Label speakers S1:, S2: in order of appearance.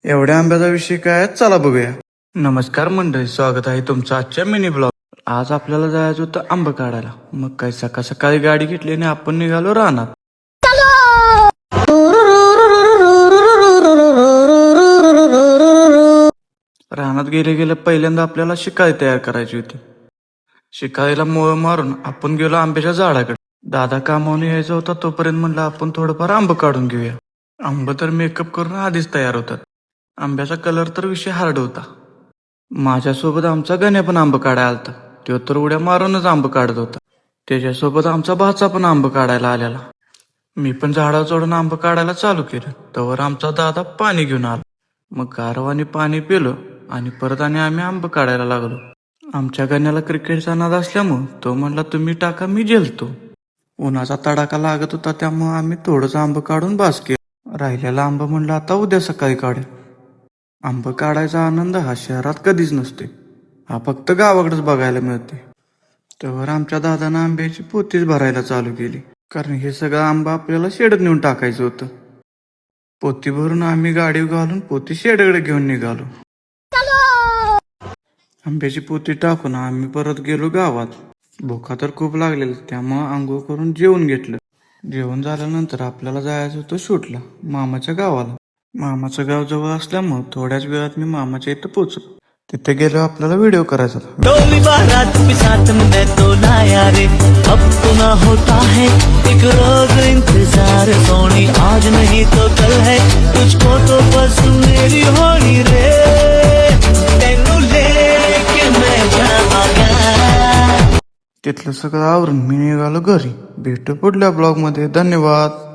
S1: एवढ्या आंब्याचा विषय काय आहे? चला बघूया. नमस्कार मंडळी, स्वागत आहे तुमचं आजच्या मिनी ब्लॉग. आज आपल्याला जायचं होतं आंबा काढायला. मग काय सकाळ सकाळी गाडी घेतली आणि आपण निघालो रानात. रानात गेले गेले पहिल्यांदा आपल्याला शिकाळी तयार करायची होती. शिकाळीला मोळ मारून आपण गेलो आंब्याच्या झाडाकडे. दादा कामावून यायचा होता, तोपर्यंत म्हणलं आपण थोडंफार आंबा काढून घेऊया. आंबा तर मेकअप करून आधीच तयार होतात. आंब्याचा कलर तर विषय हार्ड होता. माझ्यासोबत आमचा गण्या पण आंबा काढायला आलता. तो तर उड्या मारूनच आंबा काढत होता. त्याच्यासोबत आमचा भाचा पण आंबा काढायला आलेला. मी पण झाडावर चढून आंबा काढायला चालू केलं. तवर आमचा दादा पाणी घेऊन आला. मग गारवाने पाणी पिलं आणि परत आम्ही आंबा काढायला लागलो. आमच्या गण्याला क्रिकेटचा नाद असल्यामुळं तो म्हणला तुम्ही टाका, मी झेलतो. उन्हाचा तडाखा लागत होता, त्यामुळे आम्ही थोडंच आंबा काढून बास केलं. राहिलेला आंबा म्हणलं आता उद्या सकाळी काढेल. आंबा काढायचा आनंद हा शहरात कधीच नसते, हा फक्त गावाकडेच बघायला मिळते. तेव्हा आमच्या दादानं आंब्याची पोतीच भरायला चालू केली, कारण हे सगळं आंबा आपल्याला शेडत नेऊन टाकायचं होतं. पोती भरून आम्ही गाडी घालून पोती शेडकडे घेऊन निघालो. आंब्याची पोती टाकून आम्ही परत गेलो गावात. भुका तर खूप लागलेला, त्यामुळं आंघोळ करून जेवून घेतलं. जेवण झाल्यानंतर आपल्याला जायचं होतं शूटला, मामाच्या गावाला. मामाचं गाव जवळ असल्यामुळं थोड्याच वेळात मी मामाच्या इथं पोहोचलो. तिथे गेलो आपल्याला व्हिडिओ करायचा होता.
S2: डोली बारात के साथ मैं तो लाया रे, अब तो ना होता है एक रोज इंतजार सोनी, आज नहीं तो कल है तुझको तो बस मेरी होनी रे, तेनू लेके मैं जाऊंगा.
S1: तिथलं सगळं आवरून मी निघालो घरी. भेटू पुढल्या ब्लॉग मध्ये. धन्यवाद.